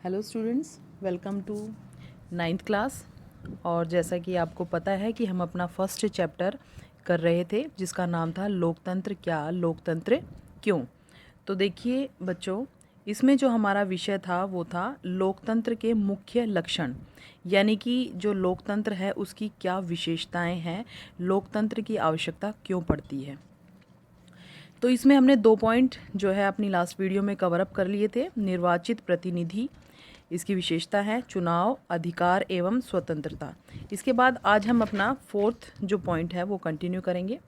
Hello students, welcome to 9th class. और जैसा कि आपको पता है कि हम अपना फर्स्ट चैप्टर कर रहे थे जिसका नाम था लोकतंत्र क्या, लोकतंत्र क्यों। तो देखिए बच्चों, इसमें जो हमारा विषय था वो था लोकतंत्र के मुख्य लक्षण, यानी कि जो लोकतंत्र है उसकी क्या विशेषताएं हैं, लोकतंत्र की आवश्यकता क्यों पड़ती है। तो इसमें हमने 2 पॉइंट जो है अपनी लास्ट वीडियो में कवर अप कर लिए थे। निर्वाचित प्रतिनिधि, इसकी विशेषता है चुनाव, अधिकार एवं स्वतंत्रता। इसके बाद आज हम अपना 4th जो पॉइंट है वो कंटिन्यू करेंगे।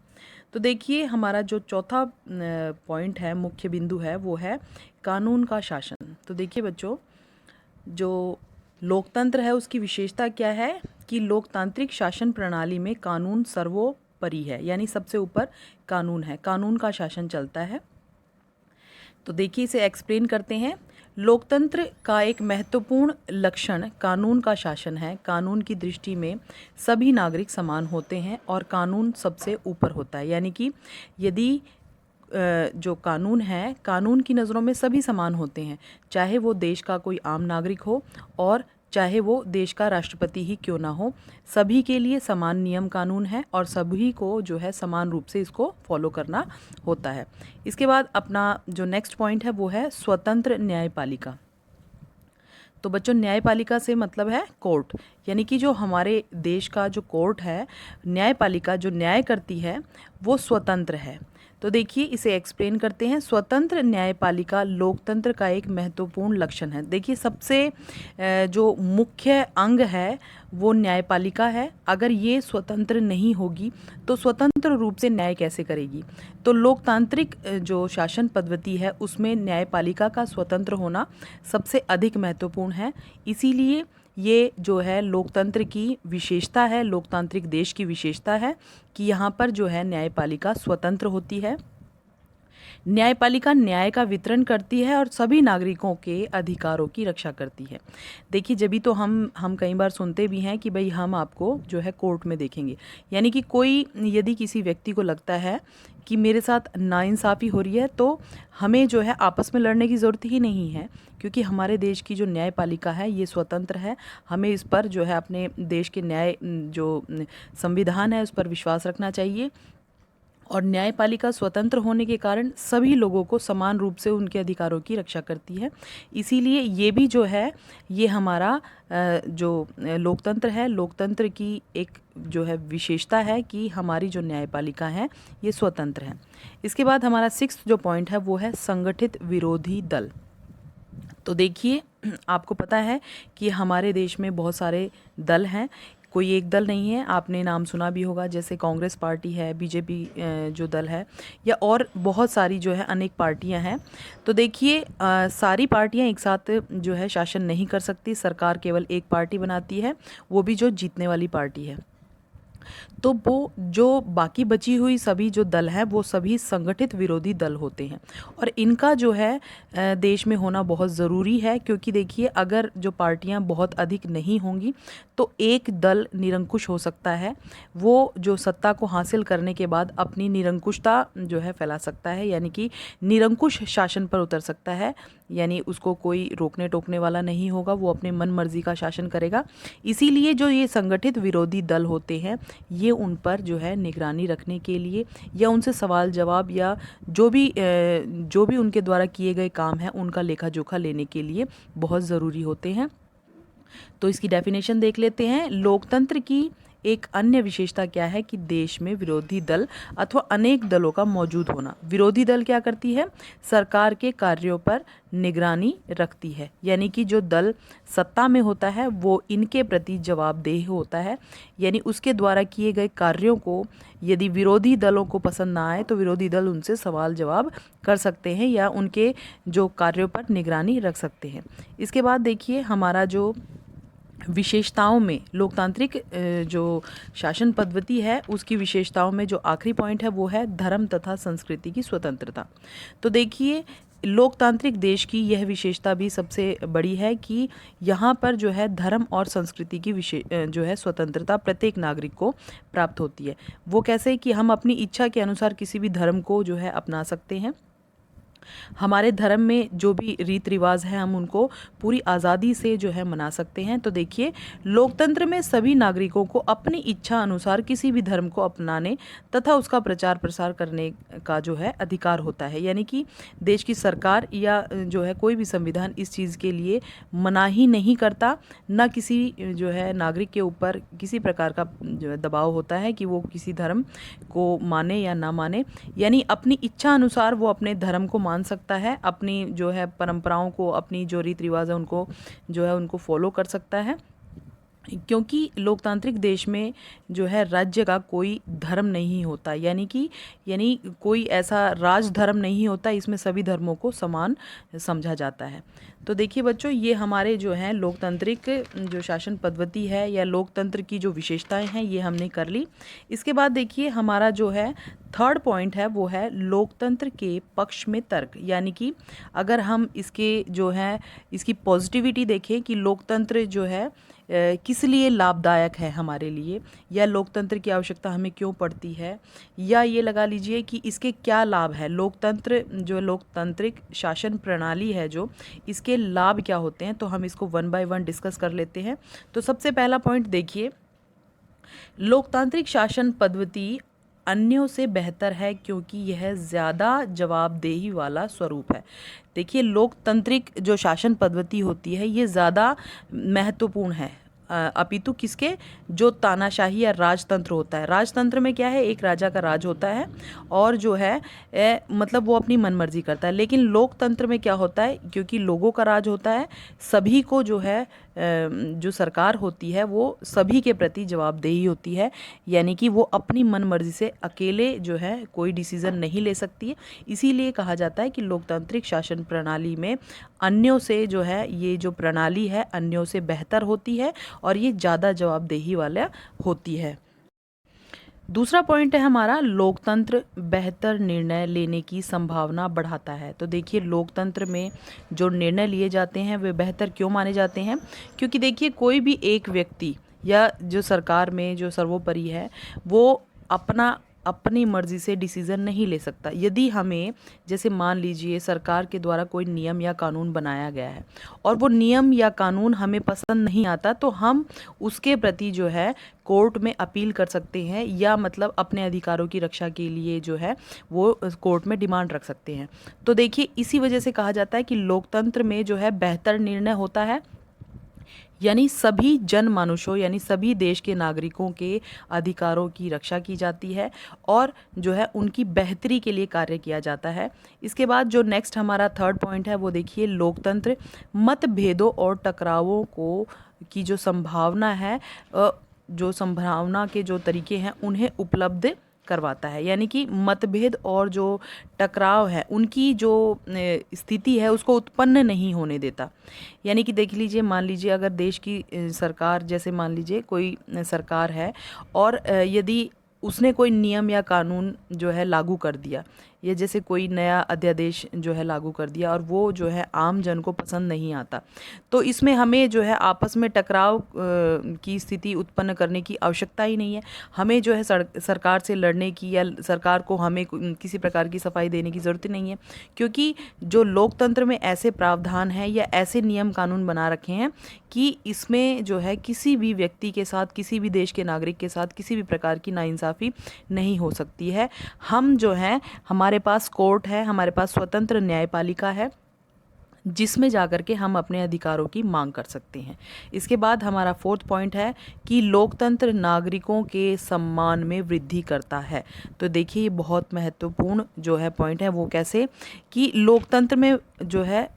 तो देखिए हमारा जो चौथा पॉइंट है, मुख्य बिंदु है, वो है कानून का शासन। तो देखिए बच्चों, जो लोकतंत्र है उसकी विशेषता क्या है कि लोकतांत्रिक शासन प्रणाली में कानून सर्वोपरि है, यानी सबसे ऊपर कानून है, कानून का शासन चलता है। तो देखिए इसे एक्सप्लेन करते हैं। लोकतंत्र का एक महत्वपूर्ण लक्षण कानून का शासन है। कानून की दृष्टि में सभी नागरिक समान होते हैं और कानून सबसे ऊपर होता है, यानी कि यदि जो कानून है, कानून की नज़रों में सभी समान होते हैं, चाहे वो देश का कोई आम नागरिक हो और चाहे वो देश का राष्ट्रपति ही क्यों ना हो, सभी के लिए समान नियम कानून है और सभी को जो है समान रूप से इसको फॉलो करना होता है। इसके बाद अपना जो नेक्स्ट पॉइंट है वो है स्वतंत्र न्यायपालिका। तो बच्चों, न्यायपालिका से मतलब है कोर्ट, यानी कि जो हमारे देश का जो कोर्ट है, न्यायपालिका जो न्याय करती है वो स्वतंत्र है। तो देखिए इसे एक्सप्लेन करते हैं। स्वतंत्र न्यायपालिका लोकतंत्र का एक महत्वपूर्ण लक्षण है। देखिए सबसे जो मुख्य अंग है वो न्यायपालिका है। अगर ये स्वतंत्र नहीं होगी तो स्वतंत्र रूप से न्याय कैसे करेगी। तो लोकतांत्रिक जो शासन पद्धति है उसमें न्यायपालिका का स्वतंत्र होना सबसे अधिक महत्वपूर्ण है। इसीलिए ये जो है लोकतंत्र की विशेषता है, लोकतांत्रिक देश की विशेषता है कि यहाँ पर जो है न्यायपालिका स्वतंत्र होती है। न्यायपालिका न्याय का वितरण करती है और सभी नागरिकों के अधिकारों की रक्षा करती है। देखिए जब भी तो हम कई बार सुनते भी हैं कि भाई हम आपको जो है कोर्ट में देखेंगे, यानी कि कोई यदि किसी व्यक्ति को लगता है कि मेरे साथ नाइंसाफ़ी हो रही है तो हमें जो है आपस में लड़ने की ज़रूरत ही नहीं है, क्योंकि हमारे देश की जो न्यायपालिका है ये स्वतंत्र है। हमें इस पर जो है अपने देश के न्याय जो संविधान है उस पर विश्वास रखना चाहिए। और न्यायपालिका स्वतंत्र होने के कारण सभी लोगों को समान रूप से उनके अधिकारों की रक्षा करती है। इसीलिए ये भी जो है ये हमारा जो लोकतंत्र है, लोकतंत्र की एक जो है विशेषता है कि हमारी जो न्यायपालिका है ये स्वतंत्र है। इसके बाद हमारा 6th जो पॉइंट है वो है संगठित विरोधी दल। तो देखिए आपको पता है कि हमारे देश में बहुत सारे दल हैं, कोई एक दल नहीं है। आपने नाम सुना भी होगा, जैसे कांग्रेस पार्टी है, बीजेपी जो दल है, या और बहुत सारी जो है अनेक पार्टियां हैं। तो देखिए सारी पार्टियां एक साथ जो है शासन नहीं कर सकती। सरकार केवल एक पार्टी बनाती है, वो भी जो जीतने वाली पार्टी है। तो वो जो बाकी बची हुई सभी जो दल हैं वो सभी संगठित विरोधी दल होते हैं और इनका जो है देश में होना बहुत ज़रूरी है, क्योंकि देखिए अगर जो पार्टियां बहुत अधिक नहीं होंगी तो एक दल निरंकुश हो सकता है। वो जो सत्ता को हासिल करने के बाद अपनी निरंकुशता जो है फैला सकता है, यानी कि निरंकुश शासन पर उतर सकता है, यानी उसको कोई रोकने टोकने वाला नहीं होगा, वो अपने मन मर्जी का शासन करेगा। इसीलिए जो ये संगठित विरोधी दल होते हैं ये उन पर जो है निगरानी रखने के लिए या उनसे सवाल जवाब या जो भी उनके द्वारा किए गए काम हैं उनका लेखा जोखा लेने के लिए बहुत ज़रूरी होते हैं। तो इसकी डेफिनेशन देख लेते हैं। लोकतंत्र की एक अन्य विशेषता क्या है कि देश में विरोधी दल अथवा अनेक दलों का मौजूद होना। विरोधी दल क्या करती है, सरकार के कार्यों पर निगरानी रखती है, यानी कि जो दल सत्ता में होता है वो इनके प्रति जवाबदेह होता है, यानी उसके द्वारा किए गए कार्यों को यदि विरोधी दलों को पसंद ना आए तो विरोधी दल उनसे सवाल जवाब कर सकते हैं या उनके जो कार्यों पर निगरानी रख सकते हैं। इसके बाद देखिए हमारा जो विशेषताओं में लोकतांत्रिक जो शासन पद्धति है उसकी विशेषताओं में जो आखिरी पॉइंट है वो है धर्म तथा संस्कृति की स्वतंत्रता। तो देखिए लोकतांत्रिक देश की यह विशेषता भी सबसे बड़ी है कि यहाँ पर जो है धर्म और संस्कृति की जो है स्वतंत्रता प्रत्येक नागरिक को प्राप्त होती है। वो कैसे कि हम अपनी इच्छा के अनुसार किसी भी धर्म को जो है अपना सकते हैं। हमारे धर्म में जो भी रीति रिवाज है हम उनको पूरी आज़ादी से जो है मना सकते हैं। तो देखिए, लोकतंत्र में सभी नागरिकों को अपनी इच्छा अनुसार किसी भी धर्म को अपनाने तथा उसका प्रचार प्रसार करने का जो है अधिकार होता है। यानी कि देश की सरकार या जो है कोई भी संविधान इस चीज़ के लिए मनाही नहीं करता, ना किसी जो है नागरिक के ऊपर किसी प्रकार का जो है दबाव होता है कि वो किसी धर्म को माने या ना माने। यानी अपनी इच्छा अनुसार वो अपने धर्म को मान सकता है, अपनी जो है परंपराओं को, अपनी जो रीति रिवाज है उनको जो है उनको फॉलो कर सकता है। क्योंकि लोकतांत्रिक देश में जो है राज्य का कोई धर्म नहीं होता, यानी कोई ऐसा राज धर्म नहीं होता, इसमें सभी धर्मों को समान समझा जाता है। तो देखिए बच्चों, ये हमारे जो हैं लोकतांत्रिक जो शासन पद्धति है या लोकतंत्र की जो विशेषताएं हैं ये हमने कर ली। इसके बाद देखिए हमारा जो है थर्ड पॉइंट है वो है लोकतंत्र के पक्ष में तर्क। यानी कि अगर हम इसके जो है इसकी पॉजिटिविटी देखें कि लोकतंत्र जो है किस लिए लाभदायक है हमारे लिए, या लोकतंत्र की आवश्यकता हमें क्यों पड़ती है, या ये लगा लीजिए कि इसके क्या लाभ है, लोकतंत्र जो लोकतांत्रिक शासन प्रणाली है जो इसके लाभ क्या होते हैं, तो हम इसको वन बाय वन डिस्कस कर लेते हैं। तो सबसे पहला पॉइंट देखिए, लोकतांत्रिक शासन पद्धति अन्यों से बेहतर है क्योंकि यह ज़्यादा जवाबदेही वाला स्वरूप है। देखिए, लोकतांत्रिक जो शासन पद्धति होती है ये ज़्यादा महत्वपूर्ण है अपितु किसके, जो तानाशाही या राजतंत्र होता है। राजतंत्र में क्या है, एक राजा का राज होता है और जो है मतलब वो अपनी मनमर्जी करता है। लेकिन लोकतंत्र में क्या होता है, क्योंकि लोगों का राज होता है, सभी को जो है जो सरकार होती है वो सभी के प्रति जवाबदेही होती है। यानी कि वो अपनी मनमर्जी से अकेले जो है कोई डिसीज़न नहीं ले सकती है। इसीलिए कहा जाता है कि लोकतांत्रिक शासन प्रणाली में अन्यों से जो है ये जो प्रणाली है अन्यों से बेहतर होती है और ये ज़्यादा जवाबदेही वाला होती है। दूसरा पॉइंट है हमारा, लोकतंत्र बेहतर निर्णय लेने की संभावना बढ़ाता है। तो देखिए, लोकतंत्र में जो निर्णय लिए जाते हैं वे बेहतर क्यों माने जाते हैं, क्योंकि देखिए कोई भी एक व्यक्ति या जो सरकार में जो सर्वोपरि है वो अपनी मर्ज़ी से डिसीज़न नहीं ले सकता। यदि हमें जैसे मान लीजिए सरकार के द्वारा कोई नियम या कानून बनाया गया है और वो नियम या कानून हमें पसंद नहीं आता, तो हम उसके प्रति जो है कोर्ट में अपील कर सकते हैं, या मतलब अपने अधिकारों की रक्षा के लिए जो है वो कोर्ट में डिमांड रख सकते हैं। तो देखिए, इसी वजह से कहा जाता है कि लोकतंत्र में जो है बेहतर निर्णय होता है। यानी सभी जनमानुषों यानी सभी देश के नागरिकों के अधिकारों की रक्षा की जाती है और जो है उनकी बेहतरी के लिए कार्य किया जाता है। इसके बाद जो नेक्स्ट हमारा थर्ड पॉइंट है वो देखिए, लोकतंत्र मतभेदों और टकरावों को की जो संभावना है जो संभावना के जो तरीके हैं उन्हें उपलब्ध करवाता है। यानी कि मतभेद और जो टकराव है उनकी जो स्थिति है उसको उत्पन्न नहीं होने देता। यानी कि देख लीजिए, मान लीजिए अगर देश की सरकार, जैसे मान लीजिए कोई सरकार है और यदि उसने कोई नियम या कानून जो है लागू कर दिया, या जैसे कोई नया अध्यादेश जो है लागू कर दिया और वो जो है आम जन को पसंद नहीं आता, तो इसमें हमें जो है आपस में टकराव की स्थिति उत्पन्न करने की आवश्यकता ही नहीं है। हमें जो है सरकार से लड़ने की या सरकार को हमें किसी प्रकार की सफाई देने की ज़रूरत नहीं है, क्योंकि जो लोकतंत्र में ऐसे प्रावधान हैं या ऐसे नियम कानून बना रखे हैं कि इसमें जो है किसी भी व्यक्ति के साथ, किसी भी देश के नागरिक के साथ किसी भी प्रकार की नाइंसाफ़ी नहीं हो सकती है। हम जो है, हमारे पास कोर्ट है, हमारे पास स्वतंत्र न्यायपालिका है जिसमें जाकर के हम अपने अधिकारों की मांग कर सकते हैं। इसके बाद हमारा फोर्थ पॉइंट है कि लोकतंत्र नागरिकों के सम्मान में वृद्धि करता है। तो देखिए, ये बहुत महत्वपूर्ण जो है पॉइंट है। वो कैसे कि लोकतंत्र में जो है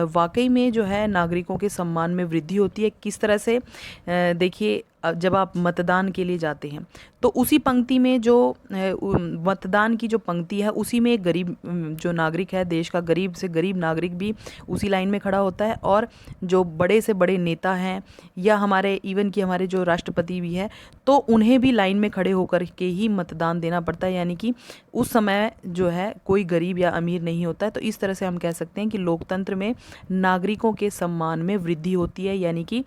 वाकई में जो है नागरिकों के सम्मान में वृद्धि होती है। किस तरह से, देखिए जब आप मतदान के लिए जाते हैं तो उसी पंक्ति में जो मतदान की जो पंक्ति है उसी में एक गरीब जो नागरिक है, देश का गरीब से गरीब नागरिक भी उसी लाइन में खड़ा होता है, और जो बड़े से बड़े नेता हैं या हमारे इवन कि हमारे जो राष्ट्रपति भी हैं तो उन्हें भी लाइन में खड़े होकर के ही मतदान देना पड़ता है। यानी कि उस समय जो है कोई गरीब या अमीर नहीं होता है। तो इस तरह से हम कह सकते हैं कि लोकतंत्र में नागरिकों के सम्मान में वृद्धि होती है। यानी कि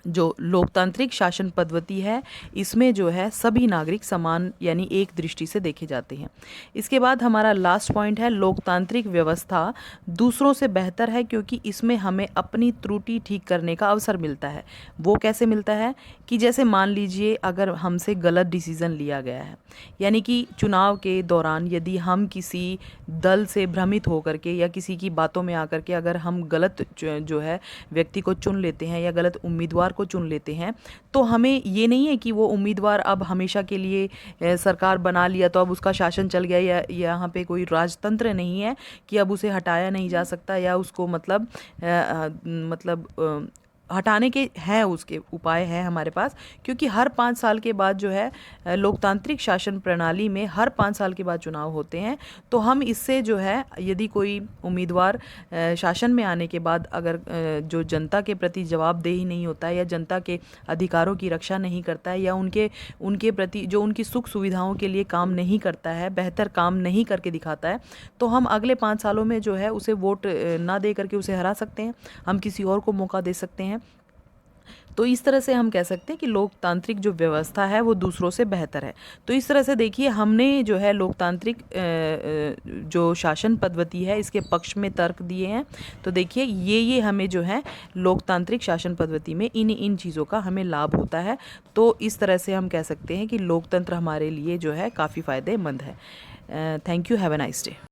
जो लोकतांत्रिक शासन पद्धति है इसमें जो है सभी नागरिक समान यानी एक दृष्टि से देखे जाते हैं। इसके बाद हमारा लास्ट पॉइंट है लोकतांत्रिक व्यवस्था दूसरों से बेहतर है क्योंकि इसमें हमें अपनी त्रुटि ठीक करने का अवसर मिलता है। वो कैसे मिलता है कि जैसे मान लीजिए अगर हमसे गलत डिसीज़न लिया गया है, यानी कि चुनाव के दौरान यदि हम किसी दल से भ्रमित होकर के या किसी की बातों में आकर के अगर हम गलत जो है व्यक्ति को चुन लेते हैं या गलत उम्मीदवार को चुन लेते हैं, तो हमें ये नहीं है कि वो उम्मीदवार अब हमेशा के लिए सरकार बना लिया तो अब उसका शासन चल गया, या यहाँ पे कोई राजतंत्र नहीं है कि अब उसे हटाया नहीं जा सकता या उसको हटाने के हैं उसके उपाय हैं हमारे पास, क्योंकि हर 5 साल के बाद जो है लोकतांत्रिक शासन प्रणाली में हर 5 साल के बाद चुनाव होते हैं। तो हम इससे जो है यदि कोई उम्मीदवार शासन में आने के बाद अगर जो जनता के प्रति जवाबदेही नहीं होता है या जनता के अधिकारों की रक्षा नहीं करता है या उनके प्रति जो उनकी सुख सुविधाओं के लिए काम नहीं करता है, बेहतर काम नहीं करके दिखाता है, तो हम अगले 5 सालों में जो है उसे वोट ना दे करके उसे हरा सकते हैं, हम किसी और को मौका दे सकते हैं। तो इस तरह से हम कह सकते हैं कि लोकतांत्रिक जो व्यवस्था है वो दूसरों से बेहतर है। तो इस तरह से देखिए हमने जो है लोकतांत्रिक जो शासन पद्धति है इसके पक्ष में तर्क दिए हैं। तो देखिए ये हमें जो है लोकतांत्रिक शासन पद्धति में इन चीज़ों का हमें लाभ होता है। तो इस तरह से हम कह सकते हैं कि लोकतंत्र हमारे लिए जो है काफ़ी फ़ायदेमंद है। Thank you, have a nice day.